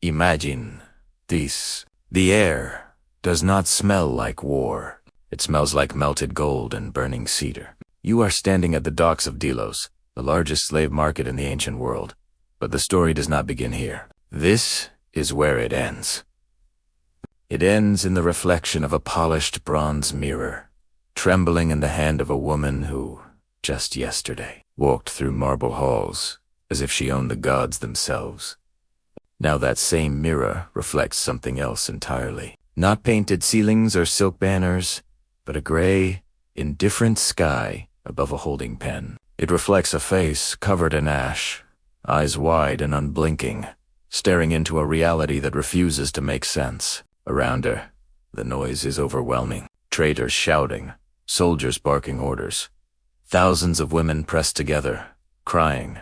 Imagine this. The air does not smell like war. It smells like melted gold and burning cedar. You are standing at the docks of Delos, the largest slave market in the ancient world. But the story does not begin here. This is where it ends. It ends in the reflection of a polished bronze mirror, trembling in the hand of a woman who, just yesterday, walked through marble halls as if she owned the gods themselves. Now that same mirror reflects something else entirely. Not painted ceilings or silk banners, but a gray, indifferent sky above a holding pen. It reflects a face covered in ash, eyes wide and unblinking, staring into a reality that refuses to make sense. Around her, the noise is overwhelming. Traders shouting, soldiers barking orders. Thousands of women pressed together, crying,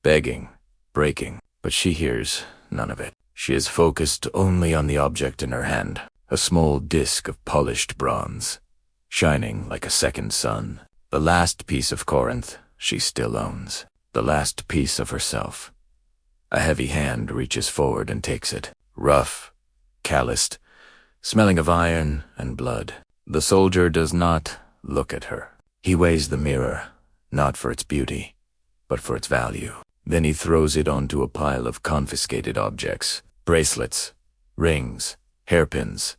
begging, breaking. But she hears none of it. She is focused only on the object in her hand, a small disk of polished bronze, shining like a second sun. The last piece of Corinth she still owns, the last piece of herself. A heavy hand reaches forward and takes it, rough, calloused, smelling of iron and blood. The soldier does not look at her. He weighs the mirror, not for its beauty, but for its value. Then he throws it onto a pile of confiscated objects, bracelets, rings, hairpins,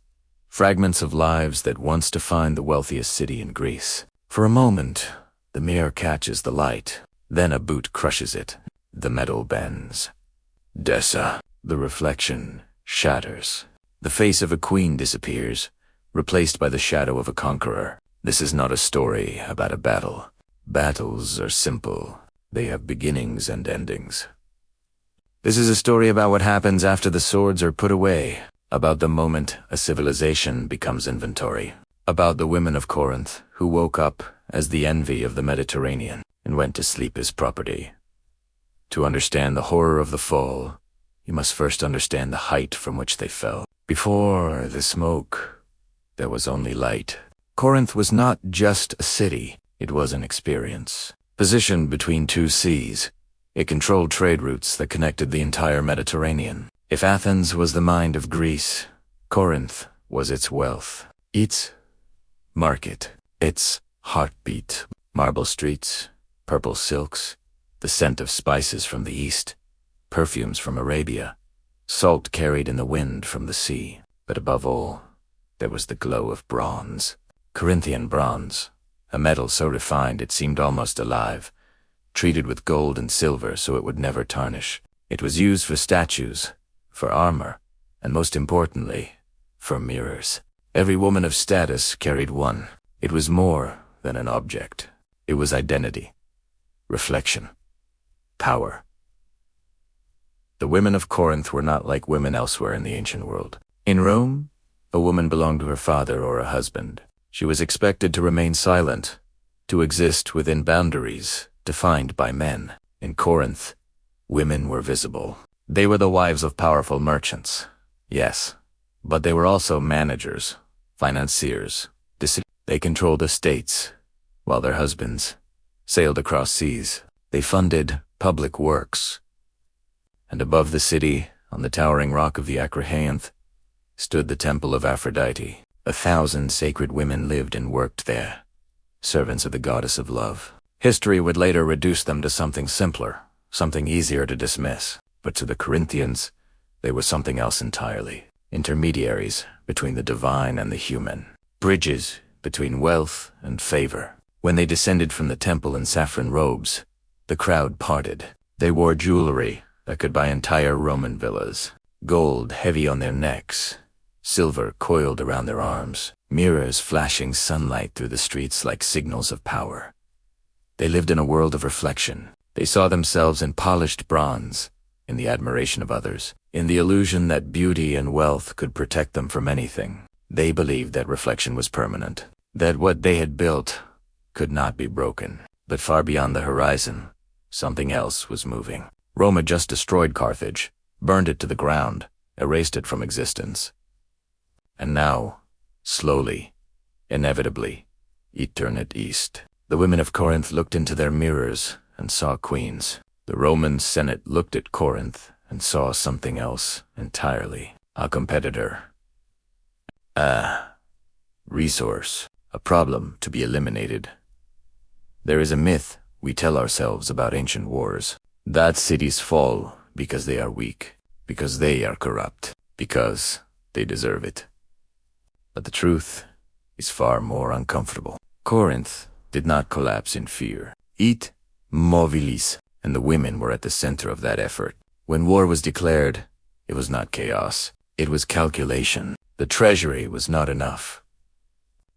fragments of lives that once defined the wealthiest city in Greece. For a moment, the mirror catches the light. Then a boot crushes it. The metal bends. Dessa. The reflection shatters. The face of a queen disappears, replaced by the shadow of a conqueror. This is not a story about a battle. Battles are simple. They have beginnings and endings. This is a story about what happens after the swords are put away, about the moment a civilization becomes inventory, about the women of Corinth who woke up as the envy of the Mediterranean and went to sleep as property. To understand the horror of the fall, you must first understand the height from which they fell. Before the smoke, there was only light. Corinth was not just a city, it was an experience. Positioned between two seas, it controlled trade routes that connected the entire Mediterranean. If Athens was the mind of Greece, Corinth was its wealth, its market, its heartbeat. Marble streets, purple silks, the scent of spices from the east, perfumes from Arabia, salt carried in the wind from the sea. But above all, there was the glow of bronze. Corinthian bronze, a metal so refined it seemed almost alive, treated with gold and silver so it would never tarnish. It was used for statues, for armor, and most importantly, for mirrors. Every woman of status carried one. It was more than an object. It was identity, reflection, power. The women of Corinth were not like women elsewhere in the ancient world. In Rome, a woman belonged to her father or a husband. She was expected to remain silent, to exist within boundaries defined by men. In Corinth, women were visible. They were the wives of powerful merchants, yes, but they were also managers, financiers. They controlled estates, while their husbands sailed across seas. They funded public works. And above the city, on the towering rock of the Acrohyanth, stood the temple of Aphrodite. 1,000 sacred women lived and worked there, servants of the goddess of love. History would later reduce them to something simpler, something easier to dismiss. But to the Corinthians, they were something else entirely. Intermediaries between the divine and the human. Bridges between wealth and favor. When they descended from the temple in saffron robes, the crowd parted. They wore jewelry that could buy entire Roman villas. Gold heavy on their necks, silver coiled around their arms, mirrors flashing sunlight through the streets like signals of power. They lived in a world of reflection. They saw themselves in polished bronze, in the admiration of others, in the illusion that beauty and wealth could protect them from anything. They believed that reflection was permanent, that what they had built could not be broken. But far beyond the horizon, something else was moving. Rome had just destroyed Carthage, burned it to the ground, erased it from existence. And now, slowly, inevitably, it turned east. The women of Corinth looked into their mirrors and saw queens. The Roman Senate looked at Corinth and saw something else entirely. A competitor. A resource. A problem to be eliminated. There is a myth we tell ourselves about ancient wars. That cities fall because they are weak, because they are corrupt, because they deserve it. But the truth is far more uncomfortable. Corinth did not collapse in fear. It mobilis, and the women were at the center of that effort. When war was declared, it was not chaos. It was calculation. The treasury was not enough.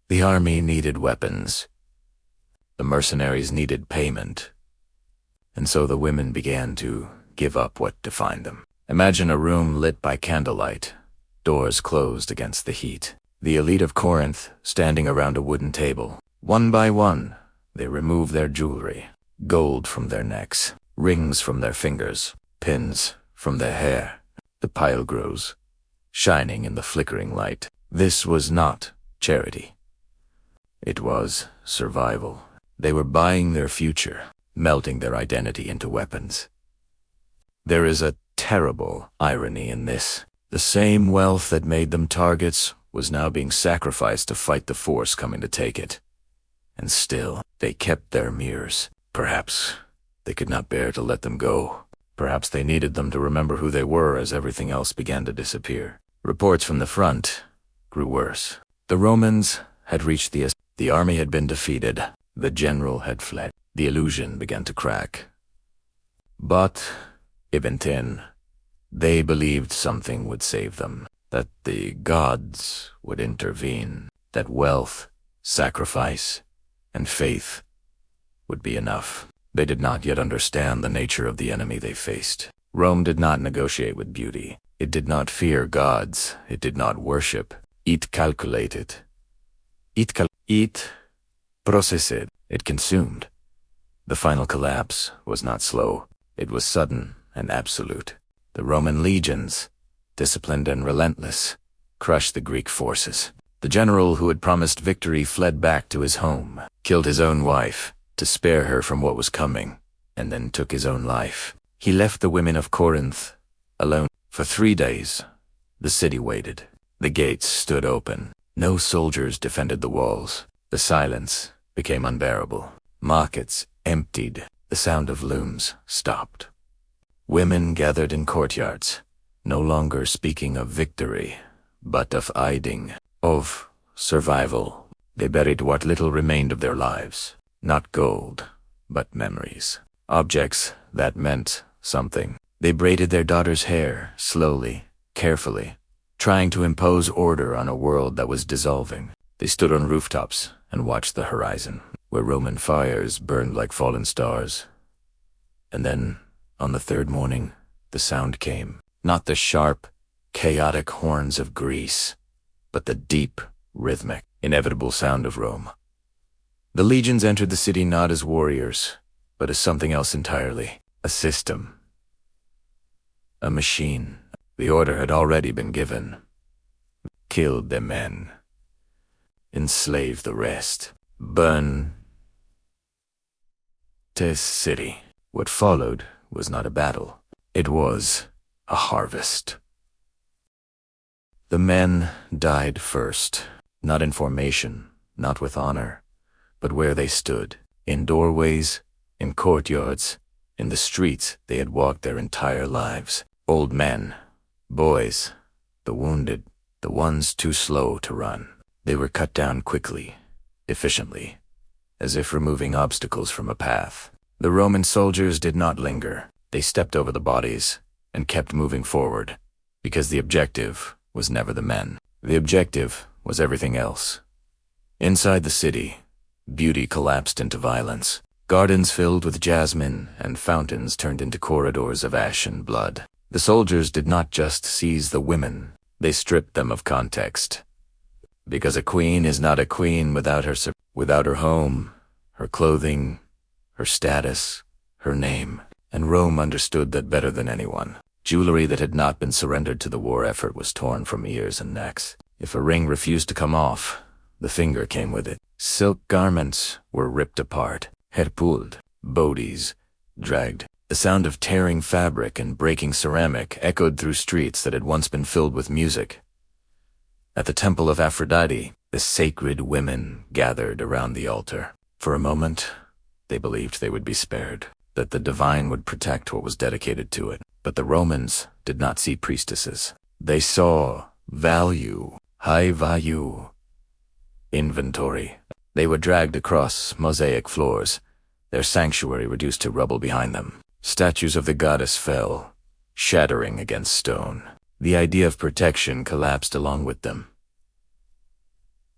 The army needed weapons. The mercenaries needed payment. And so the women began to give up what defined them. Imagine a room lit by candlelight, doors closed against the heat. The elite of Corinth standing around a wooden table. One by one, they remove their jewelry, gold from their necks, rings from their fingers, pins from their hair. The pile grows, shining in the flickering light. This was not charity. It was survival. They were buying their future, melting their identity into weapons. There is a terrible irony in this. The same wealth that made them targets was now being sacrificed to fight the force coming to take it. And still, they kept their mirrors. Perhaps they could not bear to let them go. Perhaps they needed them to remember who they were as everything else began to disappear. Reports from the front grew worse. The Romans had reached the army had been defeated. The general had fled. The illusion began to crack. But, Ibn Tin, they believed something would save them, that the gods would intervene, that wealth, sacrifice, and faith would be enough. They did not yet understand the nature of the enemy they faced. Rome did not negotiate with beauty. It did not fear gods. It did not worship. It calculated. It processed. It consumed. The final collapse was not slow. It was sudden and absolute. The Roman legions, disciplined and relentless, crushed the Greek forces. The general who had promised victory fled back to his home, killed his own wife to spare her from what was coming, and then took his own life. He left the women of Corinth alone. For 3 days, the city waited. The gates stood open. No soldiers defended the walls. The silence became unbearable. Markets emptied. The sound of looms stopped. Women gathered in courtyards, no longer speaking of victory, but of hiding, of survival. They buried what little remained of their lives. Not gold, but memories. Objects that meant something. They braided their daughters' hair, slowly, carefully, trying to impose order on a world that was dissolving. They stood on rooftops and watched the horizon, where Roman fires burned like fallen stars. And then, on the third morning, the sound came. Not the sharp, chaotic horns of Greece, but the deep, rhythmic, inevitable sound of Rome. The legions entered the city not as warriors, but as something else entirely. A system. A machine. The order had already been given. Kill the men. Enslave the rest. Burn this city. What followed was not a battle. It was a harvest. The men died first, not in formation, not with honor, but where they stood, in doorways, in courtyards, in the streets they had walked their entire lives. Old men, boys, the wounded, the ones too slow to run. They were cut down quickly, efficiently, as if removing obstacles from a path. The Roman soldiers did not linger. They stepped over the bodies and kept moving forward, because the objective was never the men. The objective was everything else. Inside the city, beauty collapsed into violence. Gardens filled with jasmine and fountains turned into corridors of ash and blood. The soldiers did not just seize the women, they stripped them of context. Because a queen is not a queen without her home, her clothing, her status, her name. And Rome understood that better than anyone. Jewelry that had not been surrendered to the war effort was torn from ears and necks. If a ring refused to come off, the finger came with it. Silk garments were ripped apart, hair pulled, bodies dragged. The sound of tearing fabric and breaking ceramic echoed through streets that had once been filled with music. At the temple of Aphrodite, the sacred women gathered around the altar. For a moment, they believed they would be spared, that the divine would protect what was dedicated to it. But the Romans did not see priestesses. They saw value, high value, inventory. They were dragged across mosaic floors, their sanctuary reduced to rubble behind them. Statues of the goddess fell, shattering against stone. The idea of protection collapsed along with them.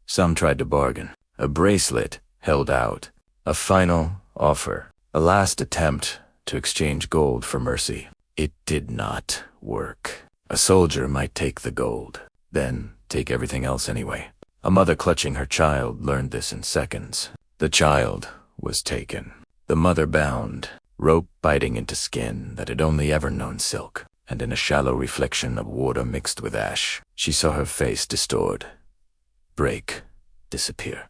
Some tried to bargain. A bracelet held out, a final offer, a last attempt to exchange gold for mercy. It did not work. A soldier might take the gold, then take everything else anyway. A mother clutching her child learned this in seconds. The child was taken. The mother bound, rope biting into skin that had only ever known silk, and in a shallow reflection of water mixed with ash, she saw her face distort, break, disappear.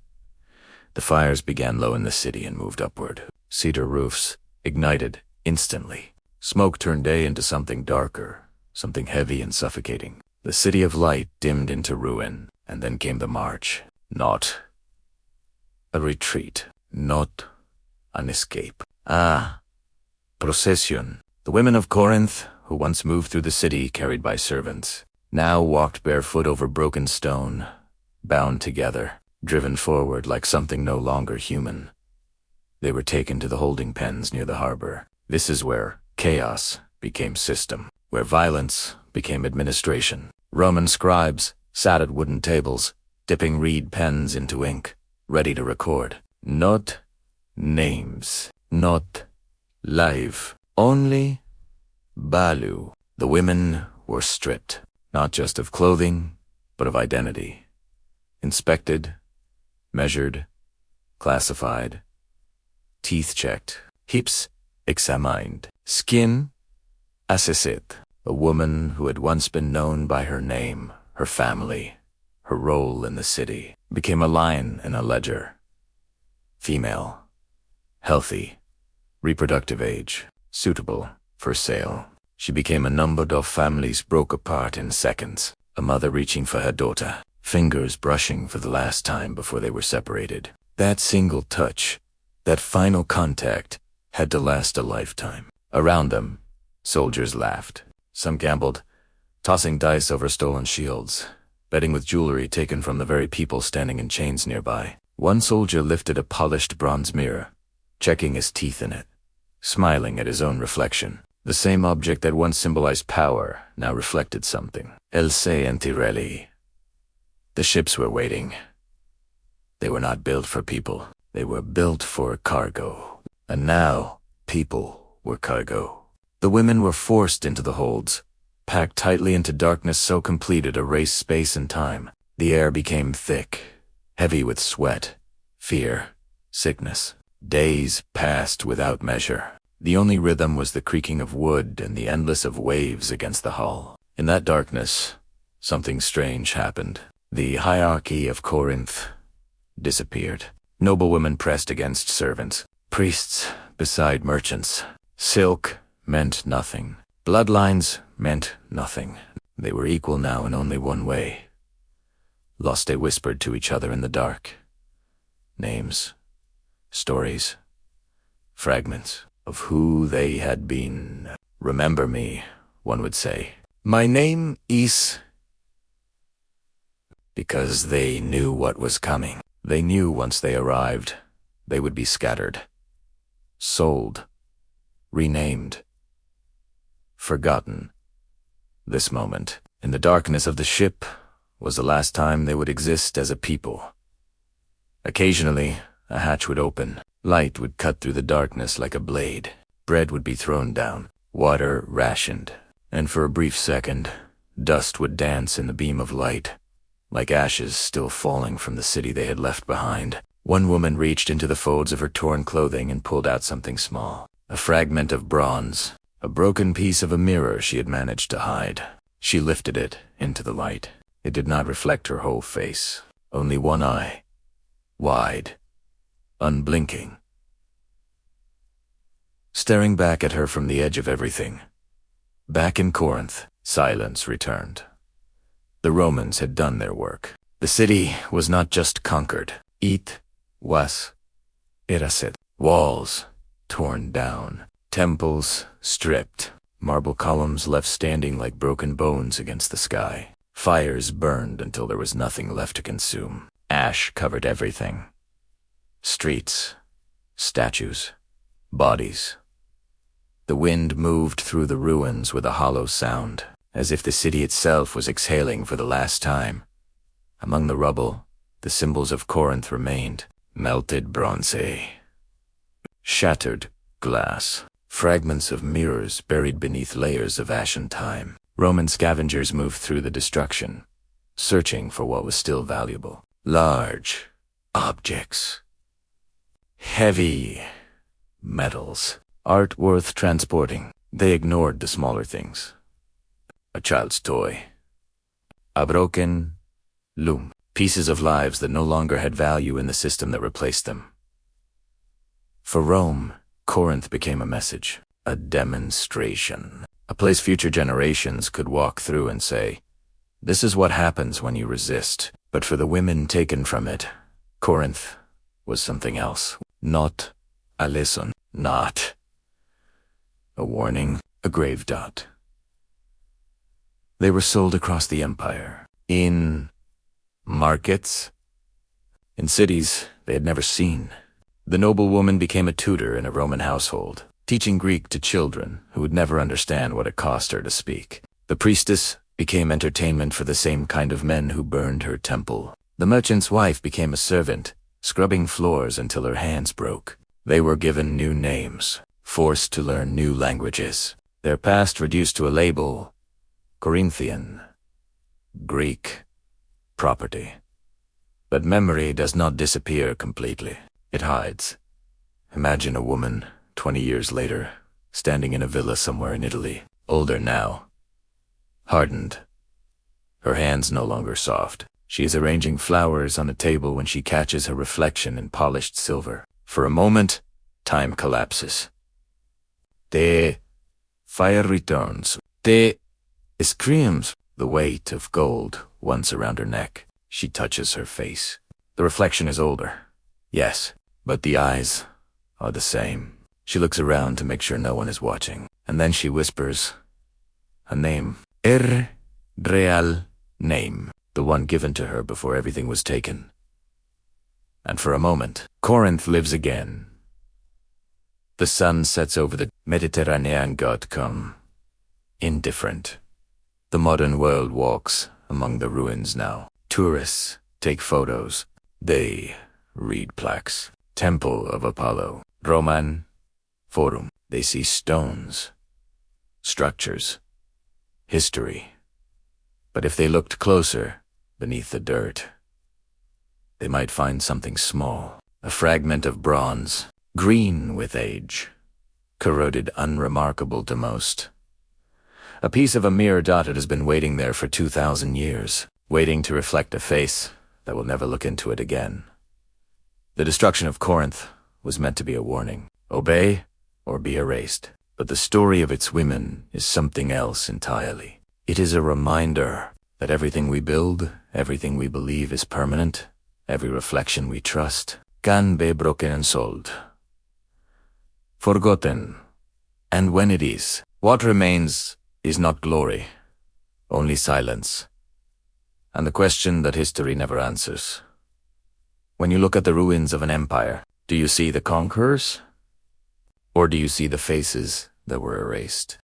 The fires began low in the city and moved upward. Cedar roofs ignited instantly. Smoke turned day into something darker, something heavy and suffocating. The city of light dimmed into ruin, and then came the march. Not a retreat, not an escape. Procession. The women of Corinth, who once moved through the city carried by servants, now walked barefoot over broken stone, bound together, driven forward like something no longer human. They were taken to the holding pens near the harbor. This is where chaos became system, where violence became administration. Roman scribes sat at wooden tables, dipping reed pens into ink, ready to record. Not names, not life, only value. The women were stripped, not just of clothing, but of identity. Inspected, measured, classified, teeth checked, hips examined, skin assessed. A woman who had once been known by her name, her family, her role in the city, became a line in a ledger. Female, healthy, reproductive age, suitable for sale. She became a number of families broke apart in seconds. A mother reaching for her daughter, fingers brushing for the last time before they were separated. That single touch, that final contact, had to last a lifetime. Around them, soldiers laughed. Some gambled, tossing dice over stolen shields, betting with jewelry taken from the very people standing in chains nearby. One soldier lifted a polished bronze mirror, checking his teeth in it, smiling at his own reflection. The same object that once symbolized power now reflected something. Else Antirelli. The ships were waiting. They were not built for people. They were built for cargo. And now, people were cargo. The women were forced into the holds, packed tightly into darkness so complete it erased space and time. The air became thick, heavy with sweat, fear, sickness. Days passed without measure. The only rhythm was the creaking of wood and the endless of waves against the hull. In that darkness, something strange happened. The hierarchy of Corinth disappeared. Noblewomen pressed against servants, priests beside merchants. Silk meant nothing. Bloodlines meant nothing. They were equal now in only one way. Lost they whispered to each other in the dark. Names, stories, fragments of who they had been. Remember me, one would say. My name is... Because they knew what was coming. They knew once they arrived, they would be scattered, sold, renamed, forgotten. This moment, in the darkness of the ship, was the last time they would exist as a people. Occasionally, a hatch would open. Light would cut through the darkness like a blade. Bread would be thrown down, water rationed, and for a brief second, dust would dance in the beam of light, like ashes still falling from the city they had left behind. One woman reached into the folds of her torn clothing and pulled out something small, a fragment of bronze, a broken piece of a mirror she had managed to hide. She lifted it into the light. It did not reflect her whole face, only one eye, wide, unblinking. staring back at her from the edge of everything. Back in Corinth, silence returned. The Romans had done their work. The city was not just conquered. It was irased. Walls torn down. Temples stripped. Marble columns left standing like broken bones against the sky. Fires burned until there was nothing left to consume. Ash covered everything. Streets, statues, bodies. The wind moved through the ruins with a hollow sound, as if the city itself was exhaling for the last time. Among the rubble, the symbols of Corinth remained. Melted bronze, shattered glass, fragments of mirrors buried beneath layers of ashen time. Roman scavengers moved through the destruction, searching for what was still valuable. Large objects, heavy metals, art worth transporting. They ignored the smaller things. A child's toy, a broken loom, pieces of lives that no longer had value in the system that replaced them. For Rome, Corinth became a message, a demonstration, a place future generations could walk through and say, "This is what happens when you resist." But for the women taken from it, Corinth was something else. Not a lesson, not a warning, a grave dot. They were sold across the empire, in markets, in cities they had never seen. The noblewoman became a tutor in a Roman household, teaching Greek to children who would never understand what it cost her to speak. The priestess became entertainment for the same kind of men who burned her temple. The merchant's wife became a servant, scrubbing floors until her hands broke. They were given new names, forced to learn new languages, their past reduced to a label: Corinthian, Greek, property. But memory does not disappear completely. It hides. Imagine a woman, 20 years later, standing in a villa somewhere in Italy, older now, hardened. Her hands no longer soft. She is arranging flowers on a table when she catches her reflection in polished silver. For a moment, time collapses. The fire returns. The screams. The weight of gold once around her neck. She touches her face. The reflection is older. Yes, but the eyes are the same. She looks around to make sure no one is watching. And then she whispers a name. Real name. The one given to her before everything was taken. And for a moment, Corinth lives again. The sun sets over the Mediterranean god come. Indifferent. The modern world walks among the ruins now. Tourists take photos. They read plaques. Temple of Apollo. Roman Forum. They see stones, structures, history. But if they looked closer, beneath the dirt, they might find something small. A fragment of bronze, green with age, corroded, unremarkable to most. A piece of a mirror dot that has been waiting there for 2,000 years, waiting to reflect a face that will never look into it again. The destruction of Corinth was meant to be a warning. Obey or be erased. But the story of its women is something else entirely. It is a reminder that everything we build, everything we believe is permanent, every reflection we trust, can be broken and sold. Forgotten. And when it is, what remains is not glory, only silence. And the question that history never answers. When you look at the ruins of an empire, do you see the conquerors? Or do you see the faces that were erased?